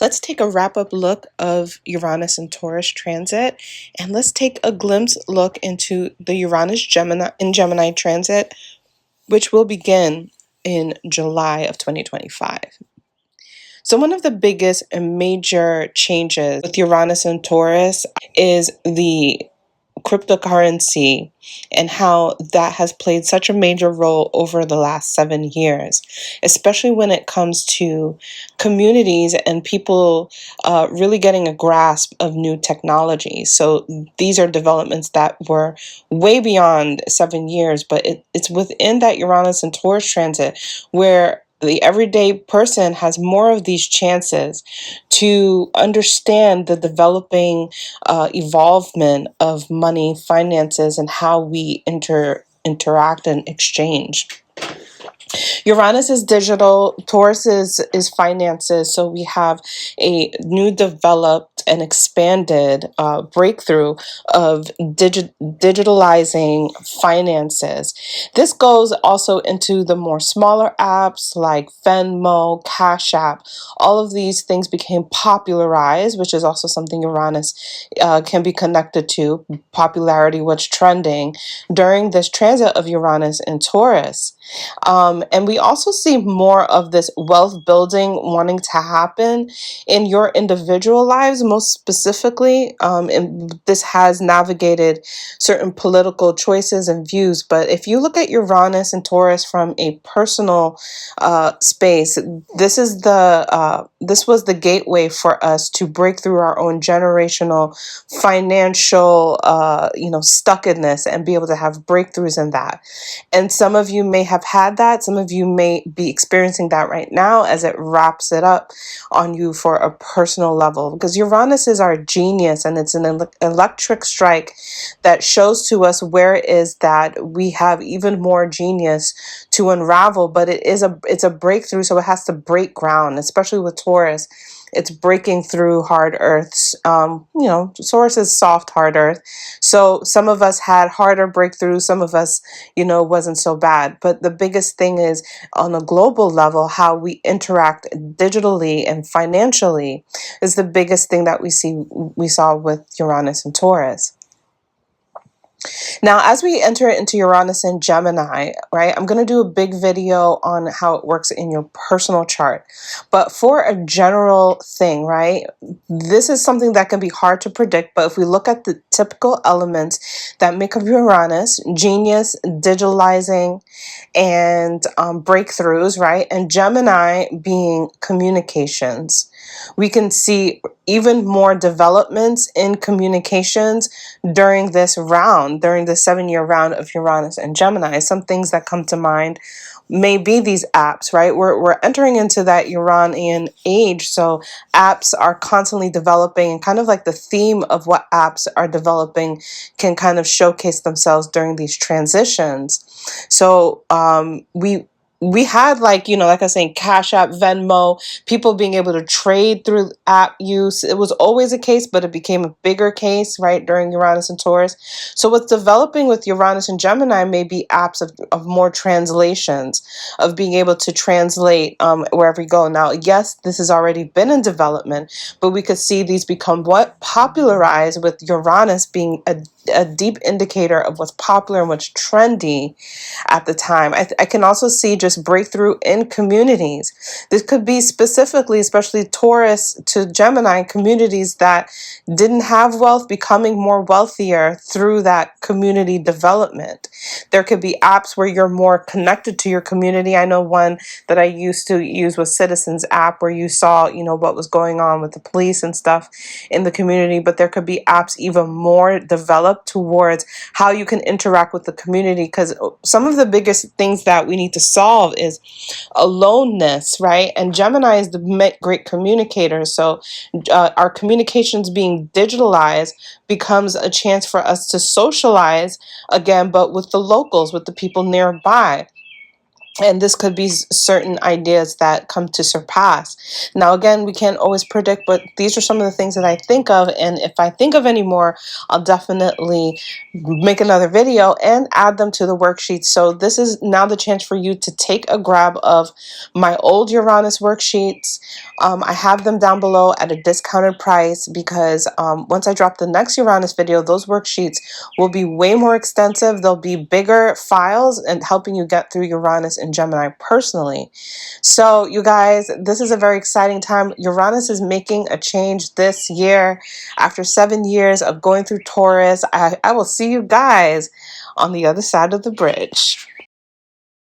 Let's take a wrap-up look of Uranus and Taurus transit, and let's take a glimpse look into the Uranus Gemini transit, which will begin in July of 2025. So one of the biggest and major changes with Uranus and Taurus is the cryptocurrency and how that has played such a major role over the last 7 years, especially when it comes to communities and people really getting a grasp of new technology. So these are developments that were way beyond 7 years, but it's within that Uranus and Taurus transit where the everyday person has more of these chances to understand the developing evolvement of money, finances, and how we interact and exchange. Uranus is digital, Taurus is finances. So we have a new developed and expanded breakthrough of digitalizing finances. This goes also into the more smaller apps like Venmo, Cash App. All of these things became popularized, which is also something Uranus can be connected to. Popularity, what's trending during this transit of Uranus and Taurus. And we also see more of this wealth building wanting to happen in your individual lives, most specifically. And this has navigated certain political choices and views. But if you look at Uranus and Taurus from a personal space, this was the gateway for us to break through our own generational financial, stuckness and be able to have breakthroughs in that. And some of you may have had that. Some of you may be experiencing that right now as it wraps it up on you for a personal level. Because Uranus is our genius, and it's an electric strike that shows to us where it is that we have even more genius to unravel. But it's a breakthrough, so it has to break ground, especially with Taurus. It's breaking through hard earths. Taurus is soft, hard earth. So some of us had harder breakthroughs. Some of us, wasn't so bad. But the biggest thing is on a global level, how we interact digitally and financially is the biggest thing that we saw with Uranus and Taurus. Now, as we enter into Uranus and Gemini, right, I'm going to do a big video on how it works in your personal chart. But for a general thing, right, this is something that can be hard to predict. But if we look at the typical elements that make up Uranus, genius, digitalizing, and breakthroughs, right, and Gemini being communications, we can see even more developments in communications during this 7-year round of Uranus and Gemini. Some things that come to mind may be these apps, right? We're entering into that Uranian age, so apps are constantly developing, and kind of like the theme of what apps are developing can kind of showcase themselves during these transitions. So we had like I was saying, Cash App, Venmo, people being able to trade through app use. It was always a case, but it became a bigger case, right, during Uranus and Taurus. So what's developing with Uranus and Gemini may be apps of more translations, of being able to translate wherever you go. Now, yes, this has already been in development, but we could see these become popularized with Uranus being a deep indicator of what's popular and what's trendy at the time. I can also see just breakthrough in communities. This could be specifically, especially Taurus to Gemini, communities that didn't have wealth becoming more wealthier through that community development. There could be apps where you're more connected to your community. I know one that I used to use was Citizens app, where you saw, what was going on with the police and stuff in the community. But there could be apps even more developed towards how you can interact with the community, because some of the biggest things that we need to solve is aloneness, right? And Gemini is the great communicator. So our communications being digitalized becomes a chance for us to socialize again, but with the locals, with the people nearby. And this could be certain ideas that come to surpass. Now, again, we can't always predict, but these are some of the things that I think of. And if I think of any more, I'll definitely make another video and add them to the worksheet. So this is now the chance for you to take a grab of my old Uranus worksheets. I have them down below at a discounted price because once I drop the next Uranus video, those worksheets will be way more extensive. They'll be bigger files and helping you get through Uranus and Gemini personally. So you guys, this is a very exciting time. Uranus is making a change this year. After 7 years of going through Taurus, I will see you guys on the other side of the bridge.